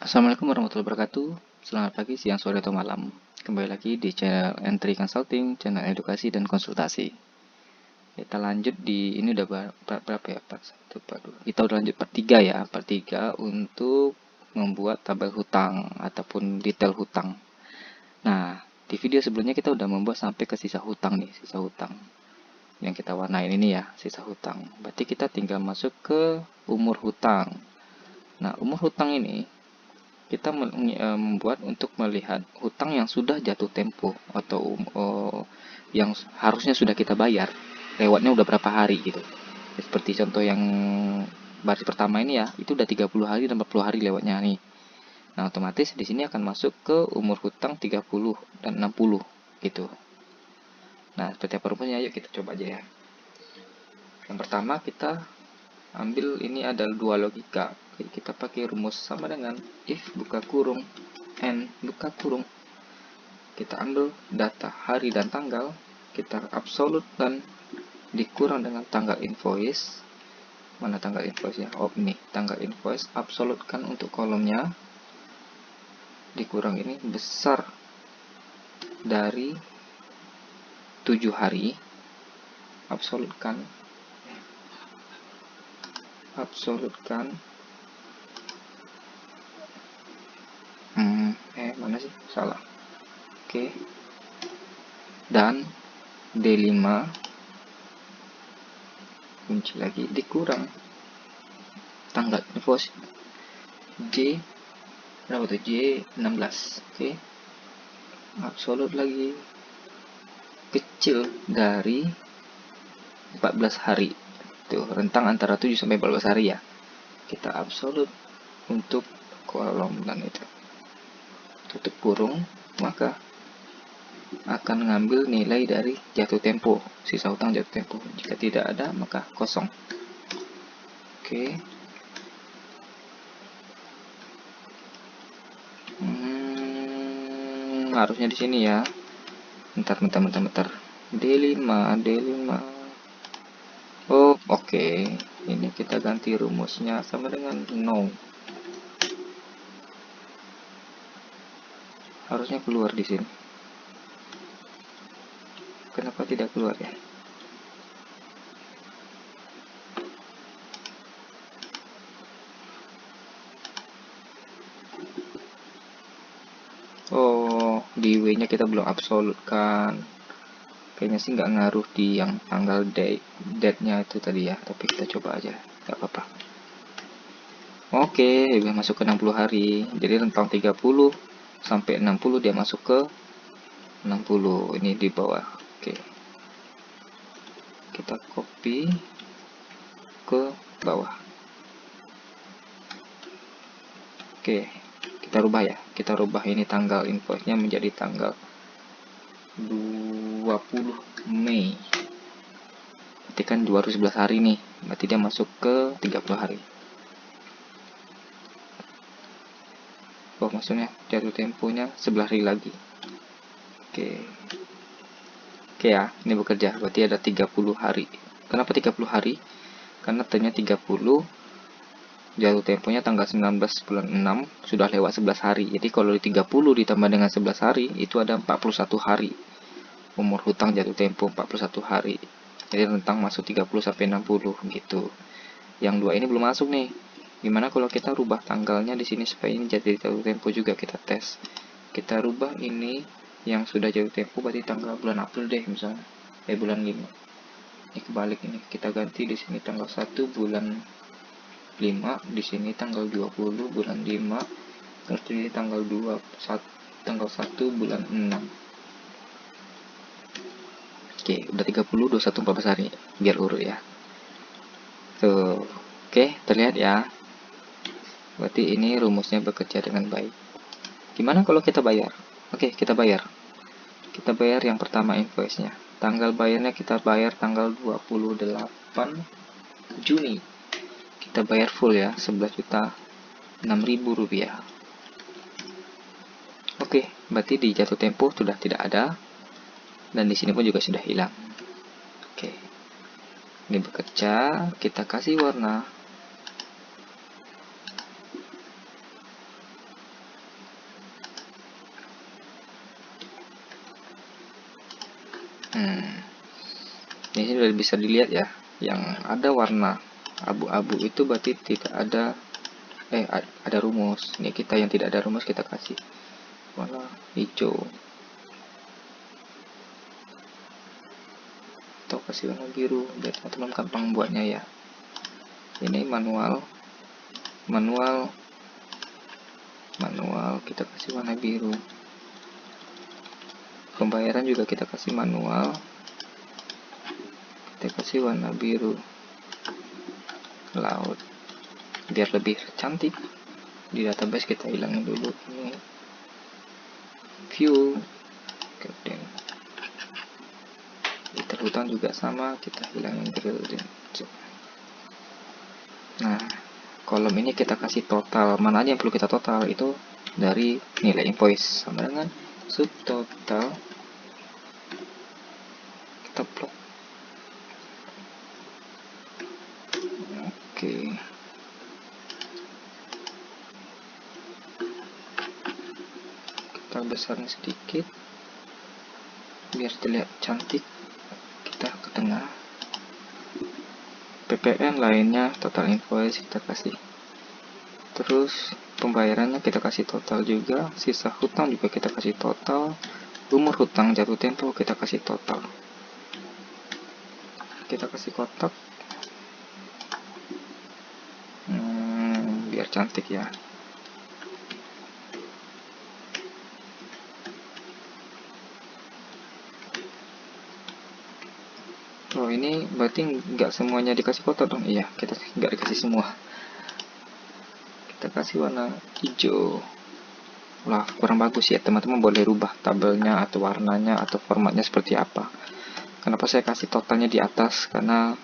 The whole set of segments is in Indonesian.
Assalamualaikum warahmatullahi wabarakatuh. Selamat pagi, siang, sore, atau malam. Kembali lagi di channel Entry Consulting, channel edukasi dan konsultasi. Kita lanjut di ini udah berapa ya? Part 1, part 2. Kita udah lanjut part 3 ya. Part 3 untuk membuat tabel hutang ataupun detail hutang. Nah, di video sebelumnya kita udah membuat sampai ke sisa hutang nih, sisa hutang. Yang kita warnain ini ya, sisa hutang. Berarti kita tinggal masuk ke umur hutang. Nah, umur hutang ini kita membuat untuk melihat hutang yang sudah jatuh tempo atau yang harusnya sudah kita bayar, lewatnya udah berapa hari gitu. Seperti contoh yang baris pertama ini ya, itu udah 30 hari dan 40 hari lewatnya nih. Nah, otomatis di sini akan masuk ke umur hutang 30 dan 60 gitu. Nah, seperti apa rumusnya? Yuk kita coba aja ya. Yang pertama kita ambil ini ada dua logika. Kita pakai rumus sama dengan if buka kurung n buka kurung. Kita ambil data hari dan tanggal, kita absolut dan dikurang dengan tanggal invoice. Mana tanggal invoice ya? Oh, ini tanggal invoice, absolutkan untuk kolomnya, dikurang ini besar dari 7 hari, absolutkan mana sih? Salah. Oke. Dan D5 kunci lagi dikurang tanggal invoice J berapa tuh? J16. Oke. Absolut lagi kecil dari 14 hari. Tuh, rentang antara 7 sampai 14 hari ya. Kita absolut untuk kolom dan itu. Tutup kurung, maka akan ngambil nilai dari jatuh tempo, sisa hutang jatuh tempo. Jika tidak ada, maka kosong. Oke. Harusnya di sini ya. Bentar. D5. Oh, oke. Ini kita ganti rumusnya sama dengan no. Harusnya keluar di sini. Kenapa tidak keluar ya? Oh, di W-nya kita belum absolutkan. Kayaknya sih nggak ngaruh di yang tanggal date-nya itu tadi ya. Tapi kita coba aja, nggak apa-apa. Oke, udah masuk ke 60 hari. Jadi rentang 30 sampai 60 dia masuk ke 60. Ini di bawah. Oke. Kita copy ke bawah. Oke, kita rubah ya. Kita rubah ini tanggal invoice-nya menjadi tanggal 20 Mei. Berarti kan 211 hari nih. Berarti dia masuk ke 30 hari. Oh, maksudnya jatuh temponya 11 hari lagi. Oke ya, ini bekerja. Berarti ada 30 hari. Kenapa 30 hari? Karena ternyata 30 jatuh temponya tanggal 19 bulan 6 sudah lewat 11 hari. Jadi kalau di 30 ditambah dengan 11 hari itu ada 41 hari. Umur hutang jatuh tempo 41 hari. Jadi rentang masuk 30 sampai 60 gitu. Yang dua ini belum masuk nih. Gimana kalau kita rubah tanggalnya di sini supaya ini jadi jatuh tempo juga, kita tes. Kita rubah ini yang sudah jatuh tempo berarti tanggal bulan April deh misalnya. Bulan 5. Ini kebalik ini. Kita ganti di sini tanggal 1 bulan 5, di sini tanggal 20 bulan 5, terus ini tanggal 1 bulan 6. Oke, udah 30, 21, 14 hari. Biar urut ya. Tuh. Oke, terlihat ya. Berarti ini rumusnya bekerja dengan baik. Gimana kalau kita bayar? Oke, kita bayar. Kita bayar yang pertama invoice-nya. Tanggal bayarnya kita bayar tanggal 28 Juni. Kita bayar full ya, 11.006.000 rupiah. Oke, berarti di jatuh tempo sudah tidak ada. Dan di sini pun juga sudah hilang. Oke. Ini bekerja, kita kasih warna. Ini sudah bisa dilihat ya, yang ada warna abu-abu itu berarti tidak ada ada rumus. Ini kita yang tidak ada rumus kita kasih warna hijau atau kasih warna biru biar teman-teman gampang buatnya ya. Ini manual kita kasih warna biru. Pembayaran juga kita kasih manual, kita kasih warna biru laut biar lebih cantik. Di database kita hilangin dulu ini view. Kemudian di terhutang juga sama, kita hilangin building. Nah, kolom ini kita kasih total, mana aja yang perlu kita total itu dari nilai invoice sama dengan subtotal. Kita plot. Oke. Kita besarin sedikit biar terlihat cantik. Kita ke tengah. PPN lainnya total invoice kita kasih. Terus pembayarannya kita kasih total juga, sisa hutang juga kita kasih total, umur hutang jatuh tempo kita kasih total. Kita kasih kotak biar cantik ya. Oh, ini berarti nggak semuanya dikasih kotak dong? Iya, kita nggak dikasih semua. Kita kasih warna hijau. Wah, kurang bagus ya, teman-teman boleh rubah tabelnya atau warnanya atau formatnya seperti apa. Kenapa saya kasih totalnya di atas? Karena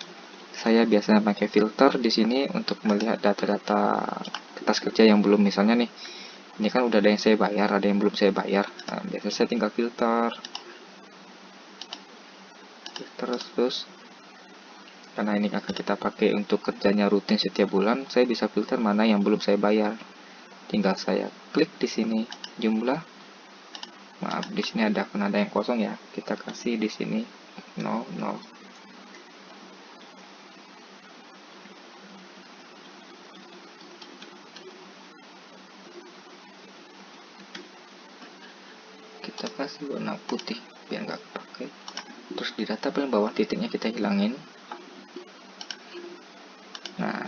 saya biasanya pakai filter di sini untuk melihat data-data kertas kerja yang belum, misalnya nih, ini kan udah ada yang saya bayar, ada yang belum saya bayar. Nah, biasanya saya tinggal filter terus. Karena ini akan kita pakai untuk kerjanya rutin setiap bulan, saya bisa filter mana yang belum saya bayar. Tinggal saya klik di sini jumlah. Maaf, di sini ada penanda yang kosong ya. Kita kasih di sini 00. Kita kasih warna putih biar nggak kepake. Terus di data paling bawah titiknya kita hilangin. Nah,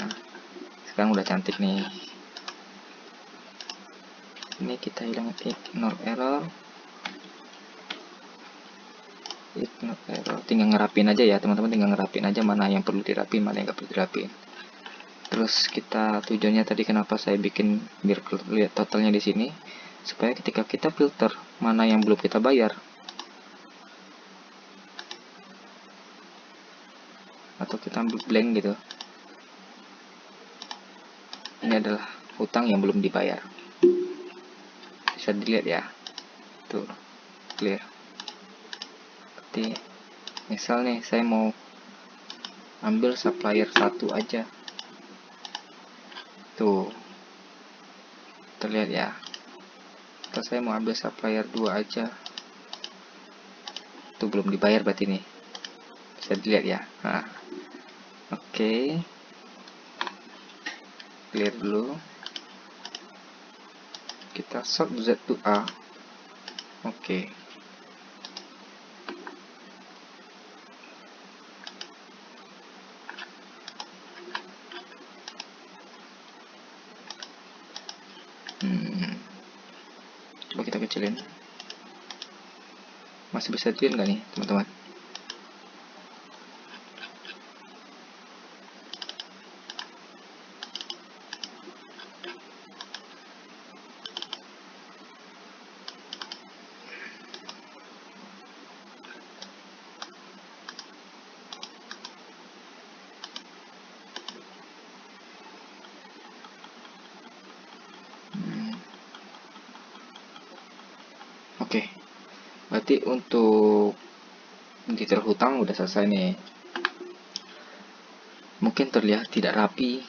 sekarang udah cantik nih. Ini kita hilangin ignore error. Tinggal ngerapin aja ya teman-teman, tinggal ngerapin aja mana yang perlu dirapin, mana yang nggak perlu dirapin. Terus kita tujuannya tadi kenapa saya bikin biar lihat totalnya di sini, supaya ketika kita filter mana yang belum kita bayar atau kita ambil blank gitu, ini adalah hutang yang belum dibayar. Bisa dilihat ya, tuh clear. Seperti misal nih saya mau ambil supplier 1 aja, tuh terlihat ya. Atau saya mau ambil supplier 2 aja, tuh belum dibayar berarti nih, bisa dilihat ya. Nah, oke. Clear dulu. Kita sort Z to A. Oke. Coba kita kecilin. Masih bisa dilihat nggak nih teman-teman? Oke, berarti untuk detail hutang udah selesai nih. Mungkin terlihat tidak rapi.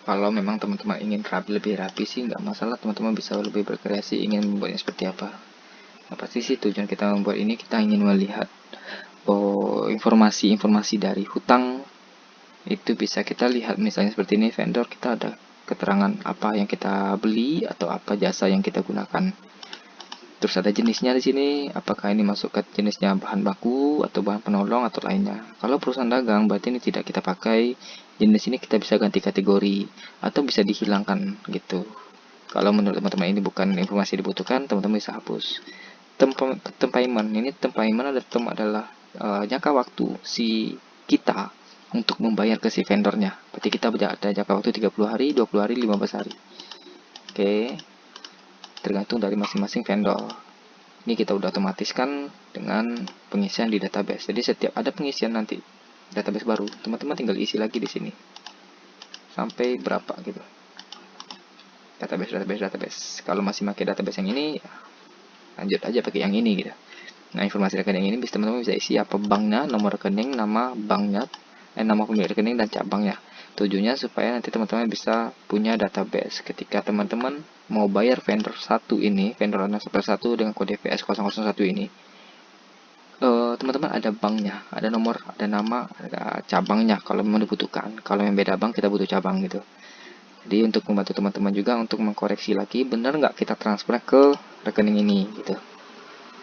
Kalau memang teman-teman ingin lebih rapi sih nggak masalah, teman-teman bisa lebih berkreasi ingin membuatnya seperti apa. Nah, pasti sih tujuan kita membuat ini, kita ingin melihat informasi-informasi dari hutang itu bisa kita lihat. Misalnya seperti ini, vendor, kita ada keterangan apa yang kita beli atau apa jasa yang kita gunakan. Terus ada jenisnya di sini, apakah ini masuk ke jenisnya bahan baku atau bahan penolong atau lainnya. Kalau perusahaan dagang berarti ini tidak kita pakai. Jenis ini kita bisa ganti kategori atau bisa dihilangkan gitu. Kalau menurut teman-teman ini bukan informasi dibutuhkan, teman-teman bisa hapus. Term payment, ini term payment adalah jangka waktu si kita untuk membayar ke si vendornya. Berarti kita ada jangka waktu 30 hari, 20 hari, 15 hari. Oke. Tergantung dari masing-masing vendor. Ini kita udah otomatiskan dengan pengisian di database. Jadi setiap ada pengisian nanti database baru, teman-teman tinggal isi lagi di sini sampai berapa gitu. Database. Kalau masih pakai database yang ini, lanjut aja pakai yang ini gitu. Nah, informasi rekening ini teman-teman bisa isi apa banknya, nomor rekening, nama banknya, nama pemilik rekening dan cabangnya. Tujuannya supaya nanti teman-teman bisa punya database ketika teman-teman mau bayar vendor satu ini, vendor satu dengan kode VS 001 ini. Teman-teman ada banknya, ada nomor, ada nama, ada cabangnya kalau memang dibutuhkan. Kalau yang beda bank kita butuh cabang gitu. Jadi untuk membantu teman-teman juga untuk mengkoreksi lagi benar nggak kita transfer ke rekening ini gitu.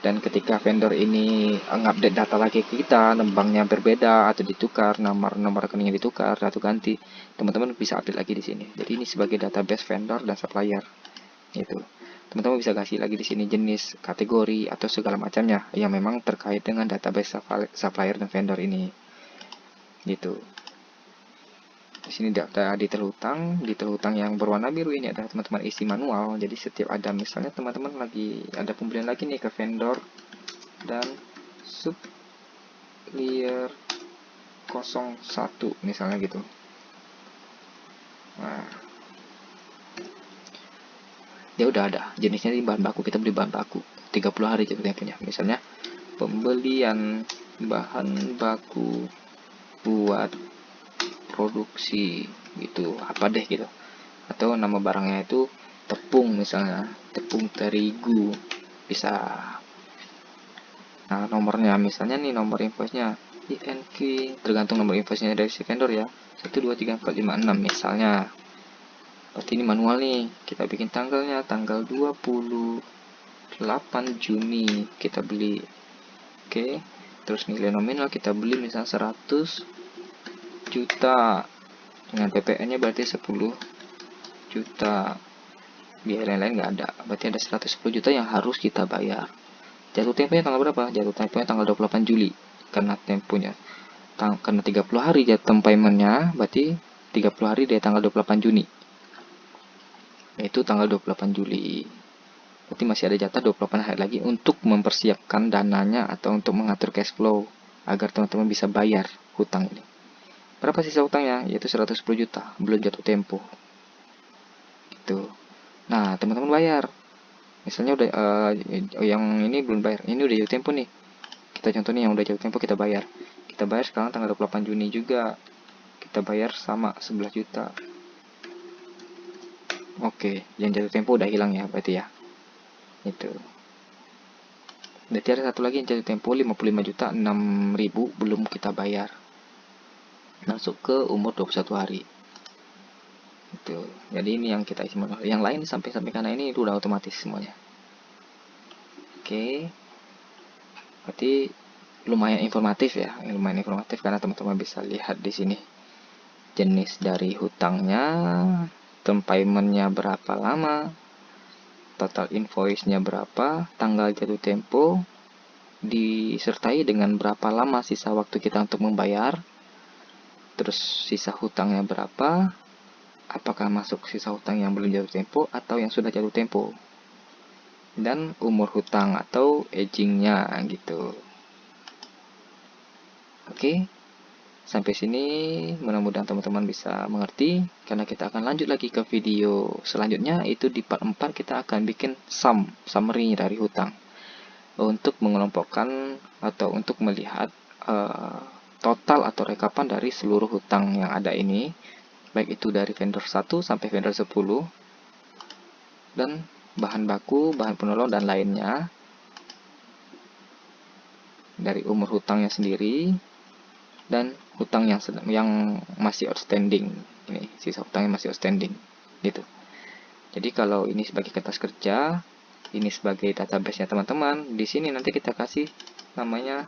Dan ketika vendor ini ngupdate data lagi ke kita, banknya berbeda atau ditukar, nomor rekeningnya ditukar atau ganti, teman-teman bisa update lagi di sini. Jadi ini sebagai database vendor dan supplier. Gitu. Teman-teman bisa kasih lagi di sini jenis, kategori atau segala macamnya yang memang terkait dengan database supplier dan vendor ini. Gitu. Di sini data detail hutang yang berwarna biru ini adalah teman-teman isi manual. Jadi setiap ada misalnya teman-teman lagi ada pembelian lagi nih ke vendor dan supplier 01 misalnya gitu. Nah, dia udah ada jenisnya di bahan baku, kita beli bahan baku 30 hari jatuh temponya. Misalnya pembelian bahan baku buat produksi gitu, apa deh gitu, atau nama barangnya itu tepung misalnya, tepung terigu bisa. Nah, nomornya misalnya nih, nomor invoice-nya INQ, tergantung nomor invoice-nya dari si vendor ya, 123456 misalnya. Berarti ini manual nih, kita bikin tanggalnya tanggal 28 Juni kita beli. Oke, terus nilai nominal kita beli misalnya 100 juta dengan PPN nya berarti 10 juta, biaya lain-lain nggak ada, berarti ada 110 juta yang harus kita bayar. Jatuh temponya tanggal berapa? Jatuh temponya tanggal 28 Juli karena temponya karena 30 hari jatuh paymentnya, berarti 30 hari dari tanggal 28 Juni, yaitu tanggal 28 Juli. Berarti masih ada jatah 28 hari lagi untuk mempersiapkan dananya atau untuk mengatur cash flow agar teman-teman bisa bayar hutang ini. Berapa sisa hutangnya? Yaitu 110 juta, belum jatuh tempo. Gitu. Nah, teman-teman bayar. Misalnya udah yang ini belum bayar, ini udah jatuh tempo nih. Kita contoh nih yang udah jatuh tempo kita bayar. Kita bayar sekarang tanggal 28 Juni juga. Kita bayar sama 11 juta. Oke, yang jatuh tempo udah hilang ya berarti ya. Itu. Berarti ada satu lagi yang jatuh tempo 55 juta 6.000 belum kita bayar. Masuk ke umur 21 hari. Itu. Jadi ini yang kita isi manual. Yang lain sampai karena ini udah otomatis semuanya. Oke. Berarti lumayan informatif ya. Lumayan informatif karena teman-teman bisa lihat di sini jenis dari hutangnya, term payment-nya berapa lama, total invoice-nya berapa, tanggal jatuh tempo, disertai dengan berapa lama sisa waktu kita untuk membayar, terus sisa hutangnya berapa, apakah masuk sisa hutang yang belum jatuh tempo atau yang sudah jatuh tempo, dan umur hutang atau aging-nya gitu. Oke, sampai sini mudah-mudahan teman-teman bisa mengerti, karena kita akan lanjut lagi ke video selanjutnya, itu di part 4 kita akan bikin summary dari hutang untuk mengelompokkan atau untuk melihat total atau rekapan dari seluruh hutang yang ada ini, baik itu dari vendor 1 sampai vendor 10 dan bahan baku, bahan penolong dan lainnya. dari umur hutangnya sendiri dan hutang yang masih outstanding. Ini sisa hutangnya masih outstanding gitu. Jadi kalau ini sebagai kertas kerja, ini sebagai database-nya teman-teman, di sini nanti kita kasih namanya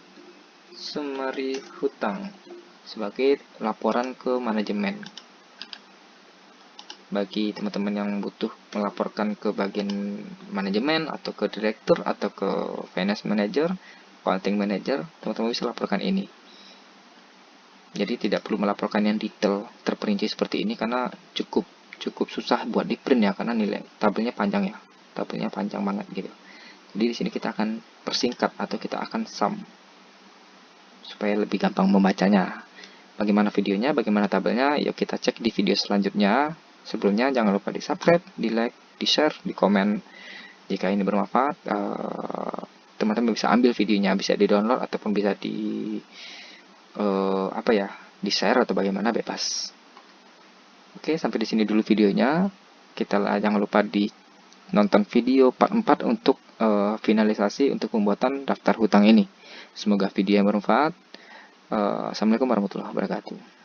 summary hutang sebagai laporan ke manajemen. Bagi teman-teman yang butuh melaporkan ke bagian manajemen atau ke direktur atau ke finance manager, accounting manager, teman-teman bisa laporkan ini. Jadi tidak perlu melaporkan yang detail terperinci seperti ini karena cukup susah buat di print ya, karena nilai tabelnya panjang ya. Tabelnya panjang banget gitu. Jadi di sini kita akan persingkat atau kita akan sum supaya lebih gampang membacanya. Bagaimana videonya, bagaimana tabelnya, yuk kita cek di video selanjutnya. Sebelumnya jangan lupa di subscribe, di like, di share, di komen. Jika ini bermanfaat, teman-teman bisa ambil videonya, bisa di download ataupun bisa di di share atau bagaimana, bebas. Oke, sampai di sini dulu videonya. Jangan lupa di nonton video part 4 untuk finalisasi untuk pembuatan daftar hutang ini. Semoga video yang bermanfaat. Assalamualaikum warahmatullahi wabarakatuh.